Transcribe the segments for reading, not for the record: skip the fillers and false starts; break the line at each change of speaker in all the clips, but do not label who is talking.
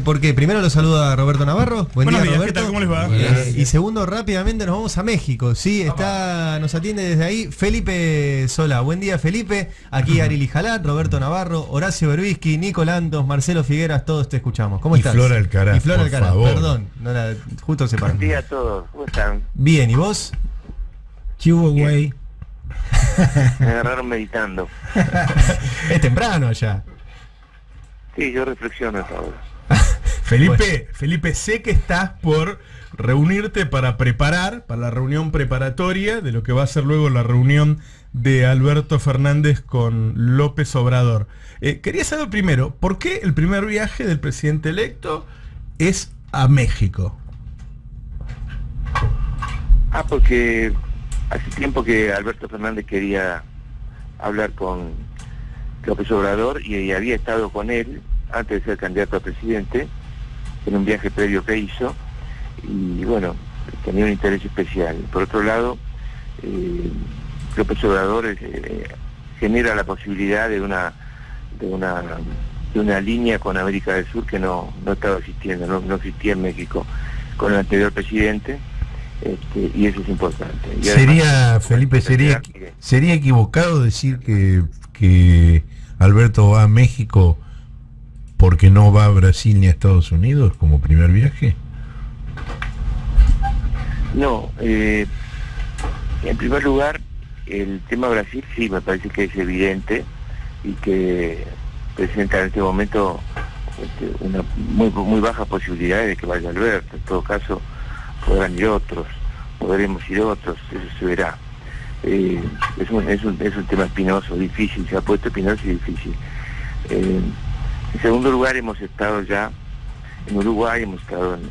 porque primero lo saluda Roberto Navarro.
Buenos días,
Roberto.
¿qué tal? ¿Cómo les va?
Y segundo, rápidamente nos vamos a México. Sí, nos atiende desde ahí Felipe Solá. Buen día, Felipe. Aquí Arili Jalat, Roberto Navarro, Horacio Berbisky, Nico Lantos, Marcelo Figueras, todos te escuchamos. ¿Cómo estás?
Flora Alcaraz,
Y Flora
por
Alcaraz,
favor.
perdón. Justo se paró.
Buen día a todos, ¿cómo están?
Bien, ¿y vos?
¿Qué hubo, güey?
Me agarraron meditando.
Es temprano ya.
Sí, yo reflexiono ahora.
Felipe, sé que estás por reunirte para preparar, para la reunión preparatoria de lo que va a ser luego la reunión de Alberto Fernández con López Obrador. Quería saber primero, ¿por qué el primer viaje del presidente electo es a México?
Porque hace tiempo que Alberto Fernández quería hablar con López Obrador y había estado con él antes de ser candidato a presidente en un viaje previo que hizo y bueno, tenía un interés especial. Por otro lado, López Obrador genera la posibilidad de una línea con América del Sur que no estaba existiendo, no existía en México con el anterior presidente. Y eso es importante. Y además,
¿Sería equivocado decir que Alberto va a México porque no va a Brasil ni a Estados Unidos como primer viaje?
No, en primer lugar, el tema Brasil sí me parece que es evidente y que presenta en este momento una muy baja posibilidad de que vaya Alberto. En todo caso, podrán ir otros, podremos ir otros, eso se verá. Es un tema espinoso, difícil, se ha puesto espinoso y difícil. En segundo lugar, hemos estado ya en Uruguay, hemos estado en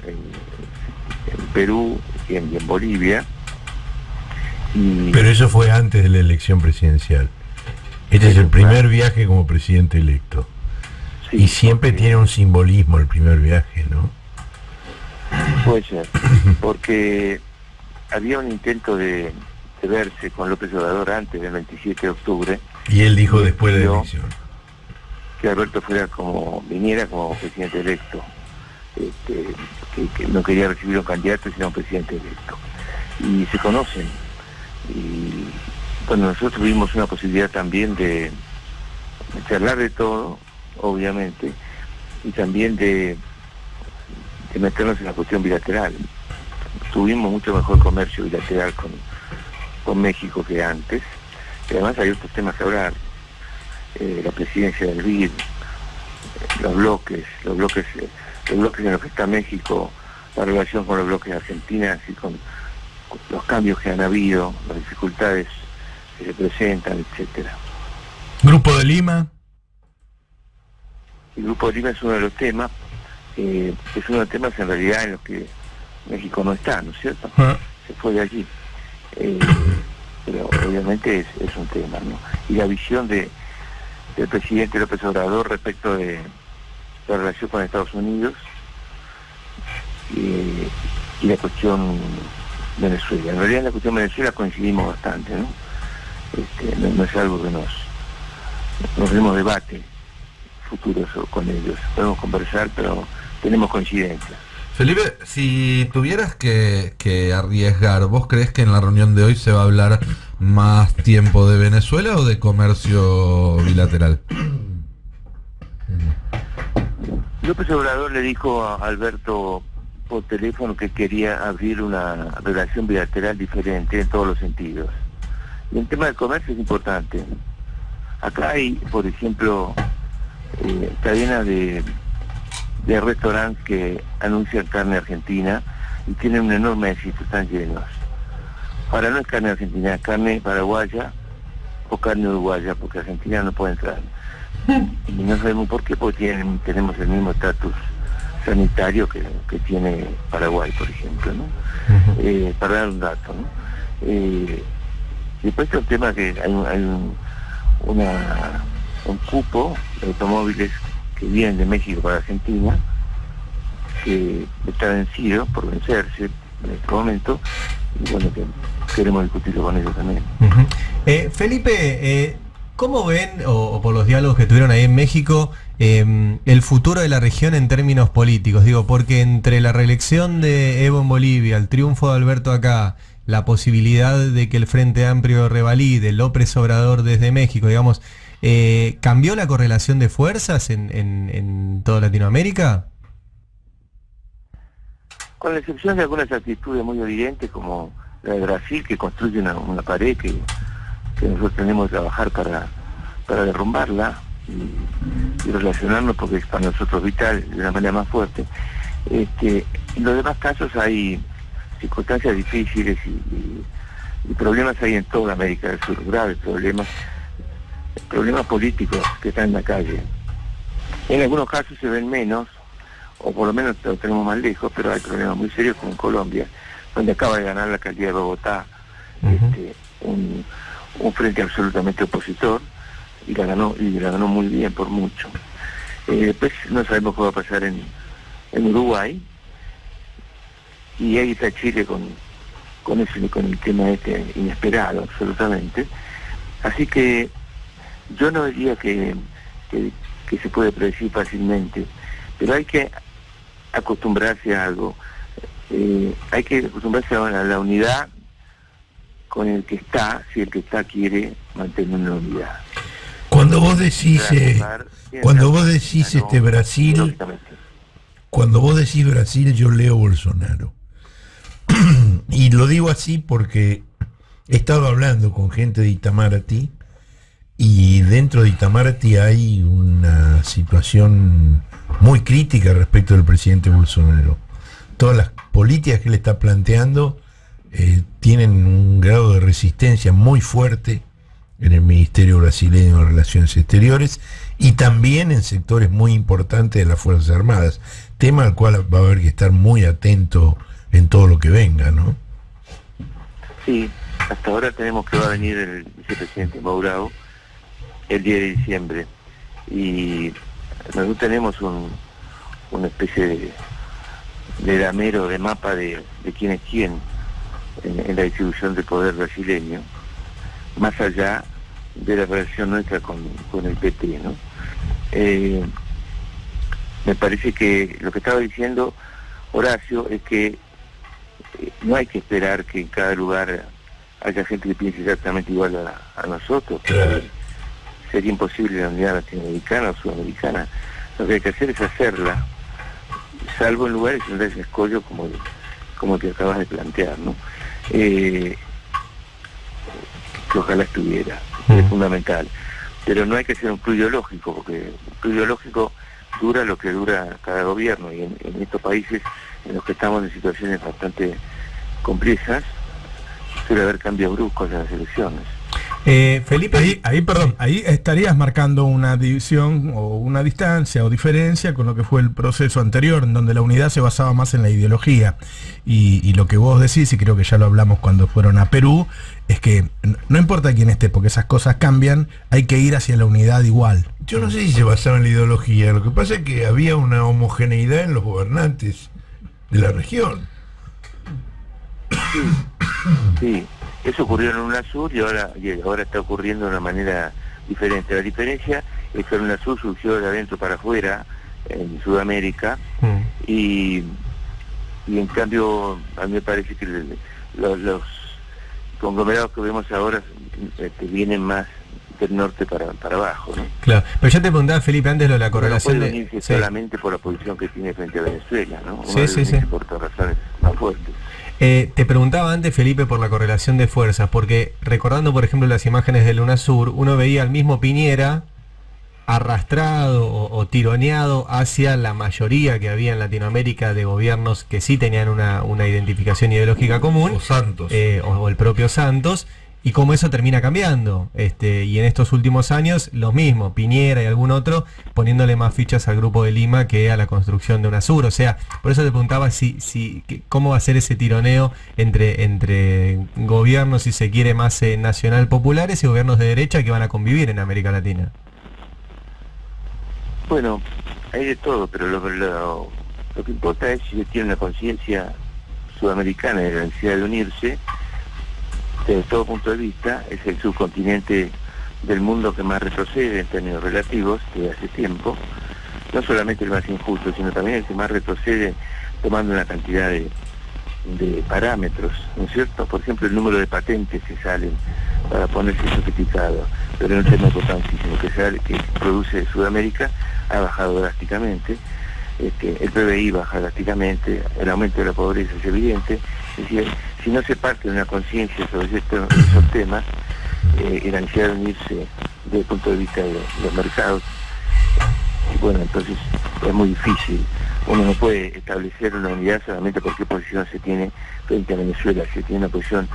Perú y en Bolivia.
Pero eso fue antes de la elección presidencial. Este es el primer viaje como presidente electo.
Sí,
y siempre tiene un simbolismo el primer viaje, ¿no?
Puede ser, porque había un intento de verse con López Obrador antes del 27 de octubre.
Y él dijo después de la elección
que Alberto viniera como presidente electo, que no quería recibir un candidato sino un presidente electo. Y se conocen. Y bueno, nosotros tuvimos una posibilidad también de charlar de todo, obviamente, y también de meternos en la cuestión bilateral. Tuvimos mucho mejor comercio bilateral con México que antes, y además hay otros temas que hablar, la presidencia del BID, los bloques en los que está México, la relación con los bloques de Argentina, y con los cambios que han habido, las dificultades que se presentan, etcétera.
Grupo de Lima.
El Grupo de Lima es uno de los temas, es uno de los temas en realidad en los que México no está, ¿no es cierto? Se fue de allí. Pero obviamente es un tema, ¿no? Y la visión del presidente López Obrador respecto de la relación con Estados Unidos y la cuestión Venezuela. En realidad en la cuestión Venezuela coincidimos bastante, ¿no? No es algo que nos demos debate futuros con ellos. Podemos conversar, pero tenemos coincidencias.
Felipe, si tuvieras que arriesgar, ¿vos crees que en la reunión de hoy se va a hablar más tiempo de Venezuela o de comercio bilateral?
López Obrador le dijo a Alberto por teléfono que quería abrir una relación bilateral diferente en todos los sentidos. Y el tema del comercio es importante. Acá hay, por ejemplo, cadenas de restaurantes que anuncian carne argentina y tienen un enorme éxito, están llenos. Ahora no es carne argentina, es carne paraguaya o carne uruguaya, porque Argentina no puede entrar. Y no sabemos por qué, porque tenemos el mismo estatus sanitario que tiene Paraguay, por ejemplo, ¿no? Para dar un dato, ¿no? Después es el tema que hay un cupo de automóviles que vienen de México para Argentina, que está vencido, por vencerse en este momento, y bueno, que queremos discutirlo con ellos también.
Felipe, ¿Cómo ven, o por los diálogos que tuvieron ahí en México, el futuro de la región en términos políticos? Digo, porque entre la reelección de Evo en Bolivia, el triunfo de Alberto acá, la posibilidad de que el Frente Amplio revalide, López Obrador desde México, digamos, ¿cambió la correlación de fuerzas en toda Latinoamérica?
Con la excepción de algunas actitudes muy evidentes como la de Brasil, que construye una pared que nosotros tenemos que trabajar para derrumbarla y relacionarnos, porque es para nosotros vital de una manera más fuerte. En los demás casos hay circunstancias difíciles y problemas hay en toda América del Sur, graves problemas políticos que están en la calle. En algunos casos se ven menos, o por lo menos lo tenemos más lejos, pero hay problemas muy serios como en Colombia, donde acaba de ganar la alcaldía de Bogotá un frente absolutamente opositor, y la ganó muy bien por mucho. Después no sabemos qué va a pasar en Uruguay, y ahí está Chile con el tema inesperado absolutamente. Así que yo no diría que se puede predecir fácilmente, pero hay que acostumbrarse a algo. Hay que acostumbrarse a la unidad con el que está, si el que está quiere mantener una unidad.
Cuando vos decís Brasil, cuando vos decís Brasil, yo leo Bolsonaro. Y lo digo así porque he estado hablando con gente de Itamaraty, y dentro de Itamaraty hay una situación muy crítica respecto del presidente Bolsonaro. Todas las políticas que él está planteando tienen un grado de resistencia muy fuerte en el Ministerio Brasileño de Relaciones Exteriores y también en sectores muy importantes de las Fuerzas Armadas, tema al cual va a haber que estar muy atento en todo lo que venga, ¿no?
Sí, hasta ahora tenemos que va a venir el vicepresidente Mourão el 10 de diciembre, y nosotros tenemos una especie de damero, de mapa de quién es quién en la distribución del poder brasileño, más allá de la relación nuestra con el PT, ¿no? Me parece que lo que estaba diciendo Horacio es que no hay que esperar que en cada lugar haya gente que piense exactamente igual a nosotros. Sería imposible la unidad latinoamericana o sudamericana. Lo que hay que hacer es hacerla, salvo en lugares donde hay escollo como el que acabas de plantear, ¿no? Que ojalá estuviera, es fundamental. Pero no hay que ser un club ideológico, porque un club ideológico dura lo que dura cada gobierno, y en estos países en los que estamos en situaciones bastante complejas, suele haber cambios bruscos en las elecciones.
Felipe, ahí estarías marcando una división o una distancia o diferencia con lo que fue el proceso anterior, en donde la unidad se basaba más en la ideología, y lo que vos decís, y creo que ya lo hablamos cuando fueron a Perú, es que no importa quién esté, porque esas cosas cambian, hay que ir hacia la unidad igual.
Yo no sé si se basaba en la ideología, lo que pasa es que había una homogeneidad en los gobernantes de la región.
Sí, eso ocurrió en UNASUR y ahora está ocurriendo de una manera diferente. La diferencia es que el UNASUR surgió de adentro para afuera, en Sudamérica, y en cambio a mí me parece que los conglomerados que vemos ahora vienen más del norte para abajo, ¿no?
Claro, pero yo te preguntaba, Felipe, antes lo de la correlación
no puede unirse solamente por la posición que tiene frente a Venezuela, ¿no?
Sí.
Por otras razones más fuertes.
Te preguntaba antes, Felipe, por la correlación de fuerzas, porque recordando, por ejemplo, las imágenes del UNASUR, uno veía al mismo Piñera arrastrado o tironeado hacia la mayoría que había en Latinoamérica de gobiernos que sí tenían una identificación ideológica común,
o Santos,
o el propio Santos, y cómo eso termina cambiando, y en estos últimos años lo mismo, Piñera y algún otro poniéndole más fichas al Grupo de Lima que a la construcción de UNASUR. O sea, por eso te preguntaba cómo va a ser ese tironeo entre gobiernos, si se quiere, más nacional populares y gobiernos de derecha que van a convivir en América Latina.
Bueno, hay de todo, pero lo que importa es si tiene una conciencia sudamericana de la necesidad de unirse. Desde todo punto de vista, es el subcontinente del mundo que más retrocede en términos relativos desde hace tiempo, no solamente el más injusto, sino también el que más retrocede tomando una cantidad de parámetros, ¿no es cierto? Por ejemplo, el número de patentes que salen para ponerse certificado, pero en un tema importantísimo que produce Sudamérica ha bajado drásticamente, el PBI baja drásticamente, el aumento de la pobreza es evidente. Es decir, si no se parte de una conciencia sobre esos temas, y la necesidad de unirse desde el punto de vista de los mercados, y bueno, entonces es muy difícil. Uno no puede establecer una unidad solamente por qué posición se tiene frente a Venezuela, si tiene una posición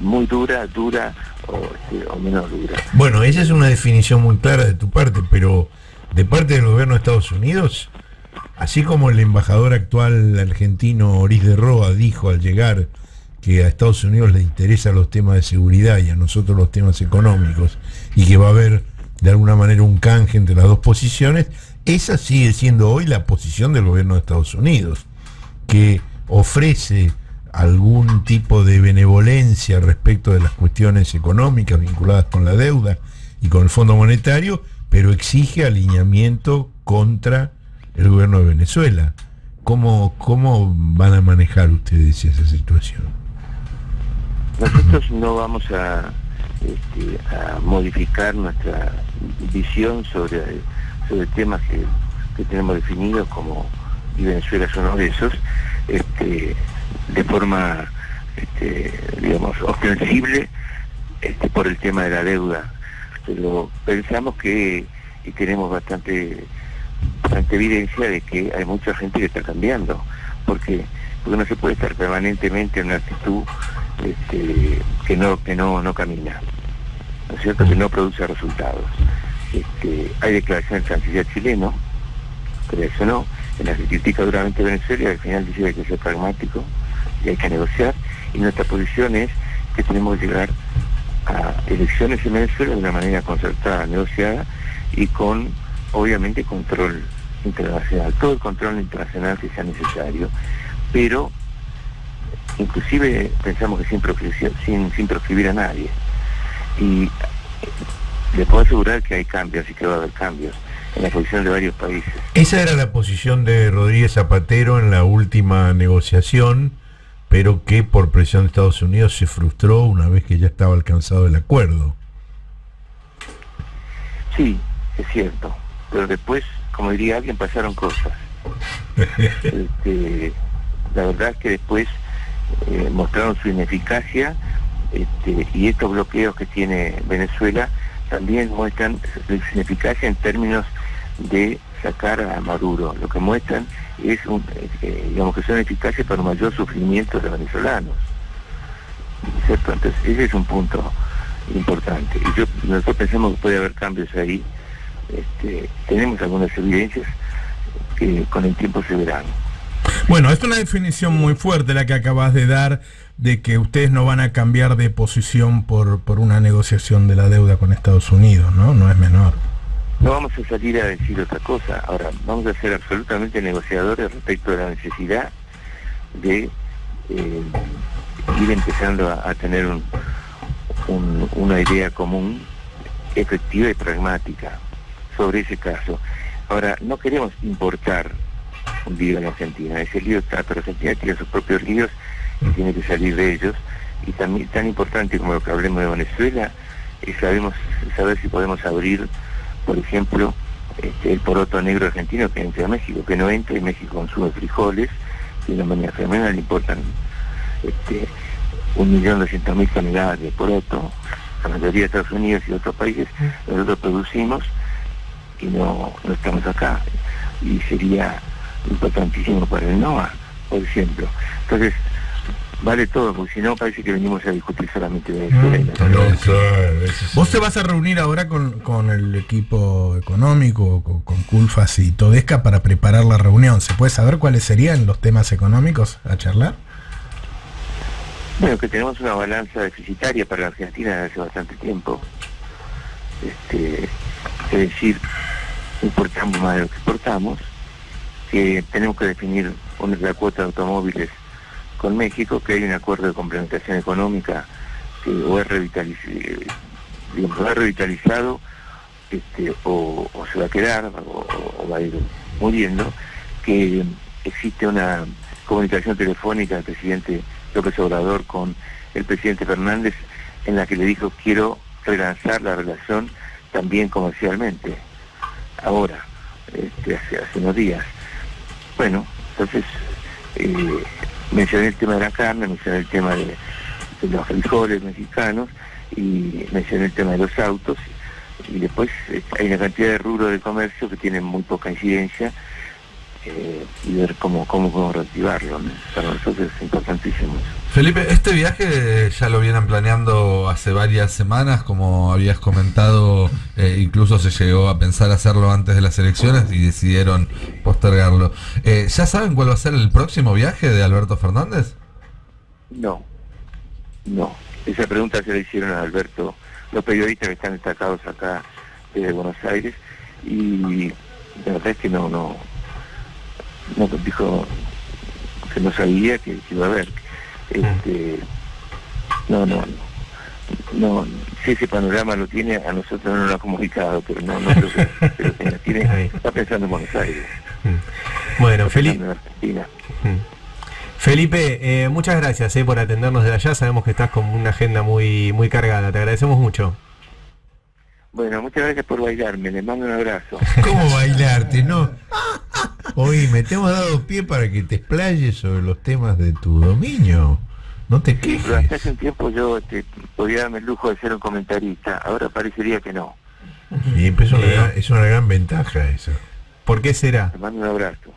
muy dura o menos dura.
Bueno, esa es una definición muy clara de tu parte, pero de parte del gobierno de Estados Unidos, así como el embajador actual argentino Oris de Roa dijo al llegar que a Estados Unidos le interesan los temas de seguridad y a nosotros los temas económicos, y que va a haber de alguna manera un canje entre las dos posiciones, esa sigue siendo hoy la posición del gobierno de Estados Unidos, que ofrece algún tipo de benevolencia respecto de las cuestiones económicas vinculadas con la deuda y con el Fondo Monetario, pero exige alineamiento contra el gobierno de Venezuela. ¿Cómo van a manejar ustedes esa situación?
Nosotros no vamos a modificar nuestra visión sobre temas que tenemos definidos como, y Venezuela es uno de esos, de forma, digamos, ostensible, por el tema de la deuda. Pero pensamos que, y tenemos bastante evidencia de que hay mucha gente que está cambiando, porque no se puede estar permanentemente en una actitud que no camina, ¿no es cierto?, que no produce resultados. Hay declaraciones del canciller chileno que reaccionó, en las que critica duramente Venezuela y al final dice que hay que ser pragmático y hay que negociar, y nuestra posición es que tenemos que llegar a elecciones en Venezuela de una manera concertada, negociada y con, obviamente, control internacional, todo el control internacional que sea necesario, pero inclusive pensamos que sin proscribir a nadie. Y les puedo asegurar que hay cambios y que va a haber cambios en la posición de varios países.
Esa era la posición de Rodríguez Zapatero en la última negociación, pero que por presión de Estados Unidos se frustró una vez que ya estaba alcanzado el acuerdo.
Sí, es cierto, pero después, como diría alguien, pasaron cosas. La verdad es que después mostraron su ineficacia, y estos bloqueos que tiene Venezuela también muestran su ineficacia en términos de sacar a Maduro. Lo que muestran es digamos que son eficaces para un mayor sufrimiento de los venezolanos, ¿cierto? Entonces ese es un punto importante, y nosotros pensamos que puede haber cambios ahí. Tenemos algunas evidencias que con el tiempo se verán.
Bueno, es una definición muy fuerte la que acabas de dar, de que ustedes no van a cambiar de posición por una negociación de la deuda con Estados Unidos, ¿no? No es menor.
No vamos a salir a decir otra cosa. Ahora, vamos a ser absolutamente negociadores respecto de la necesidad de ir empezando a tener una idea común, efectiva y pragmática sobre ese caso. Ahora, no queremos importar un lío en Argentina. Ese lío está, pero Argentina tiene sus propios líos y tiene que salir de ellos. Y también tan importante como lo que hablemos de Venezuela es saber si podemos abrir, por ejemplo, el poroto negro argentino que entra a México, que no entra, y México consume frijoles, y de manera femenina le importan 1.200.000 toneladas de poroto, la mayoría de Estados Unidos y otros países. Nosotros producimos y no estamos acá, y sería importantísimo para el NOA, por ejemplo. Entonces, vale todo, porque si no parece que venimos a discutir solamente Venezuela.
¿Vos te vas a reunir ahora con el equipo económico, con Culfas y Todesca para preparar la reunión? ¿Se puede saber cuáles serían los temas económicos a charlar?
Bueno, que tenemos una balanza deficitaria para la Argentina desde hace bastante tiempo. Es decir, importamos más de lo que exportamos, que tenemos que definir la cuota de automóviles con México, que hay un acuerdo de complementación económica que o es digamos, lo ha revitalizado, o se va a quedar, o va a ir muriendo, que existe una comunicación telefónica del presidente López Obrador con el presidente Fernández, en la que le dijo: quiero relanzar la relación también comercialmente, ahora, hace unos días. Bueno, entonces mencioné el tema de la carne, mencioné el tema de los frijoles mexicanos, y mencioné el tema de los autos, y después hay una cantidad de rubros de comercio que tienen muy poca incidencia, y ver cómo podemos reactivarlo, ¿no? Para nosotros es importantísimo eso.
Felipe, este viaje ya lo vienen planeando hace varias semanas, como habías comentado, incluso se llegó a pensar hacerlo antes de las elecciones y decidieron postergarlo. ¿Ya saben cuál va a ser el próximo viaje de Alberto Fernández?
No. Esa pregunta se la hicieron a Alberto los periodistas que están destacados acá desde Buenos Aires, y la verdad es que no dijo que no sabía que iba a haber. No, si ese panorama lo tiene, a nosotros no lo ha comunicado, pero no creo que lo tenga. Está pensando en Buenos Aires.
Bueno,
Está pensando en Argentina.
Felipe, muchas gracias por atendernos de allá. Sabemos que estás con una agenda muy cargada. Te agradecemos mucho.
Bueno, muchas gracias por bailarme. Les mando un abrazo.
¿Cómo bailarte? No. Oíme, te hemos dado pie para que te explayes sobre los temas de tu dominio. No te
Pero
quejes.
hasta hace un tiempo yo podía darme el lujo de ser un comentarista. Ahora parecería que no.
Y pues es una gran ventaja eso.
¿Por qué será?
Les mando un abrazo.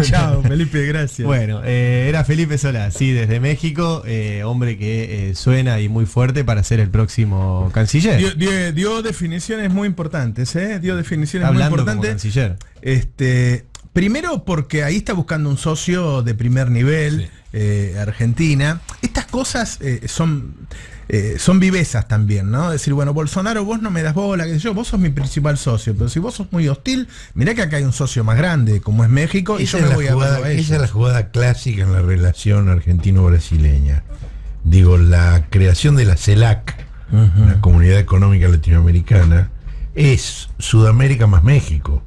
Chao, Felipe, gracias.
Bueno, era Felipe Solá, sí, desde México, hombre que suena y muy fuerte para ser el próximo canciller.
Dio definiciones muy importantes, dio definiciones
Hablando
muy
como
importantes.
canciller.
Primero porque ahí está buscando un socio de primer nivel, Argentina. Estas cosas son vivezas también, ¿no? Decir, bueno, Bolsonaro, vos no me das bola, qué sé yo, vos sos mi principal socio, pero si vos sos muy hostil, mirá que acá hay un socio más grande, como es México, y yo me voy a verlo a ellos.
Esa es la jugada clásica en la relación argentino-brasileña. Digo, la creación de la CELAC, la Comunidad Económica Latinoamericana, es Sudamérica más México.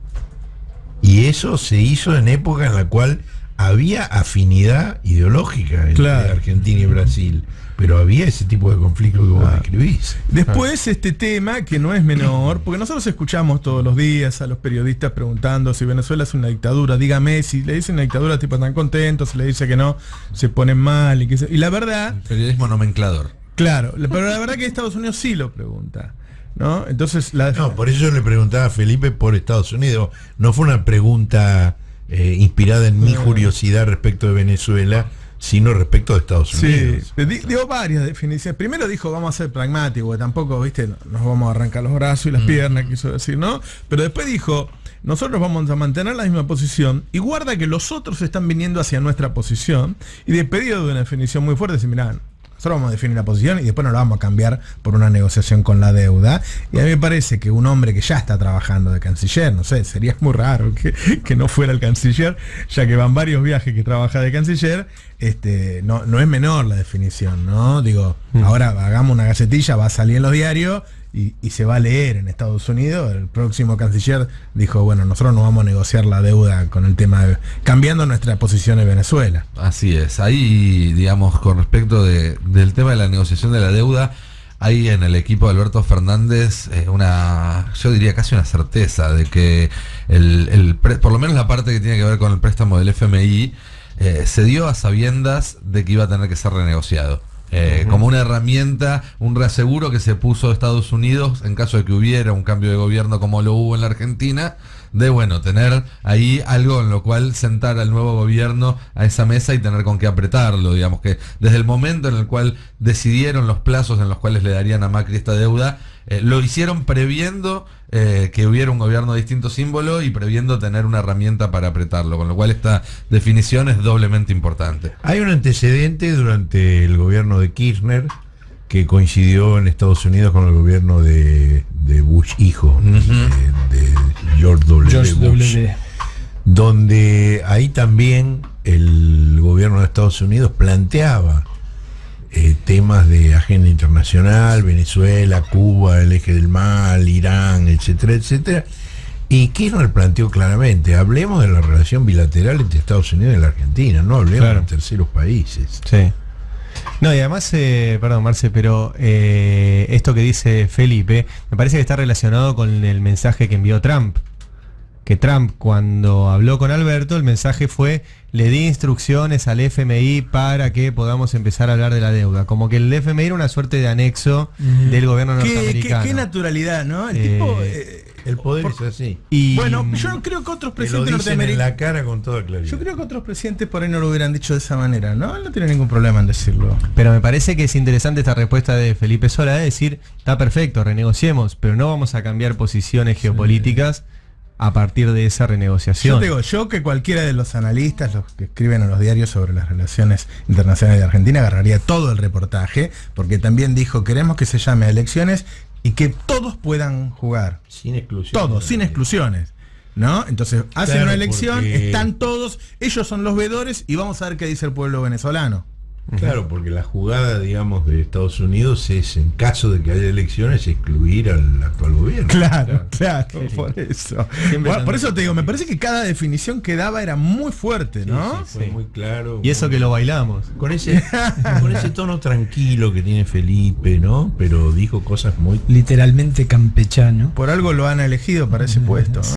Y eso se hizo en época en la cual había afinidad ideológica entre Argentina y Brasil, pero había ese tipo de conflicto que vos describís.
Después este tema, que no es menor, porque nosotros escuchamos todos los días a los periodistas preguntando si Venezuela es una dictadura. Dígame, si le dicen una dictadura, tipo tan contentos, si le dice que no, se ponen mal. Y la verdad...
El periodismo nomenclador.
Claro, pero la verdad que Estados Unidos sí lo pregunta, ¿no? Entonces
No, por eso yo le preguntaba a Felipe por Estados Unidos. No fue una pregunta inspirada en mi curiosidad respecto de Venezuela, sino respecto de Estados Unidos.
Sí, dio varias definiciones. Primero dijo, vamos a ser pragmáticos, porque tampoco, viste, nos vamos a arrancar los brazos y las piernas, quiso decir, ¿no? Pero después dijo, nosotros vamos a mantener la misma posición, y guarda que los otros están viniendo hacia nuestra posición, y despedido de una definición muy fuerte, decir, mirá, nosotros vamos a definir la posición y después nos la vamos a cambiar por una negociación con la deuda. Y a mí me parece que un hombre que ya está trabajando de canciller, no sé, sería muy raro que no fuera el canciller, ya que van varios viajes que trabaja de canciller, no es menor la definición, ¿no? Digo, ahora hagamos una gacetilla, va a salir en los diarios y se va a leer en Estados Unidos. El próximo canciller dijo, bueno, nosotros no vamos a negociar la deuda con el tema cambiando nuestra posición en Venezuela.
Así es. Ahí, digamos, con respecto del tema de la negociación de la deuda, hay en el equipo de Alberto Fernández yo diría casi una certeza de que por lo menos la parte que tiene que ver con el préstamo del FMI se dio a sabiendas de que iba a tener que ser renegociado. Como una herramienta, un reaseguro que se puso Estados Unidos en caso de que hubiera un cambio de gobierno como lo hubo en la Argentina, de tener ahí algo en lo cual sentar al nuevo gobierno a esa mesa y tener con qué apretarlo. Digamos que desde el momento en el cual decidieron los plazos en los cuales le darían a Macri esta deuda, lo hicieron previendo que hubiera un gobierno de distinto símbolo y previendo tener una herramienta para apretarlo, con lo cual esta definición es doblemente importante.
Hay un antecedente durante el gobierno de Kirchner que coincidió en Estados Unidos con el gobierno de Bush hijo, de George W. Bush, donde ahí también el gobierno de Estados Unidos planteaba temas de agenda internacional, Venezuela, Cuba, el eje del mal, Irán, etcétera, etcétera. Y Kirchner planteó claramente, hablemos de la relación bilateral entre Estados Unidos y la Argentina, no hablemos de terceros países.
Sí. No, y además, perdón, Marce, pero esto que dice Felipe, me parece que está relacionado con el mensaje que envió Trump. Que Trump, cuando habló con Alberto, el mensaje fue: le di instrucciones al FMI para que podamos empezar a hablar de la deuda. Como que el FMI era una suerte de anexo del gobierno norteamericano.
Qué naturalidad, ¿no? El tipo...
el poder es así.
Y,
bueno, yo no creo que otros presidentes
en
norteamericanos...
la cara con toda claridad.
Yo creo que otros presidentes por ahí no lo hubieran dicho de esa manera, ¿no? Él no tiene ningún problema en decirlo.
Pero me parece que es interesante esta respuesta de Felipe Solá, de decir, está perfecto, renegociemos, pero no vamos a cambiar posiciones geopolíticas a partir de esa renegociación.
Yo te digo, yo que cualquiera de los analistas, los que escriben en los diarios sobre las relaciones internacionales de Argentina, agarraría todo el reportaje, porque también dijo, queremos que se llame a elecciones y que todos puedan jugar.
Sin exclusiones.
Todos, sin exclusiones. ¿No? Entonces, hacen una elección, están todos, ellos son los veedores y vamos a ver qué dice el pueblo venezolano.
Claro, porque la jugada, digamos, de Estados Unidos es, en caso de que haya elecciones, excluir al actual gobierno.
Claro, por eso. Bueno, por eso te digo, me parece que cada definición que daba era muy fuerte, ¿no?
Sí, fue muy claro.
Y eso que lo bailamos.
Con ese tono tranquilo que tiene Felipe, ¿no? Pero dijo cosas muy...
Literalmente campechano.
Por algo lo han elegido para ese puesto, ¿no?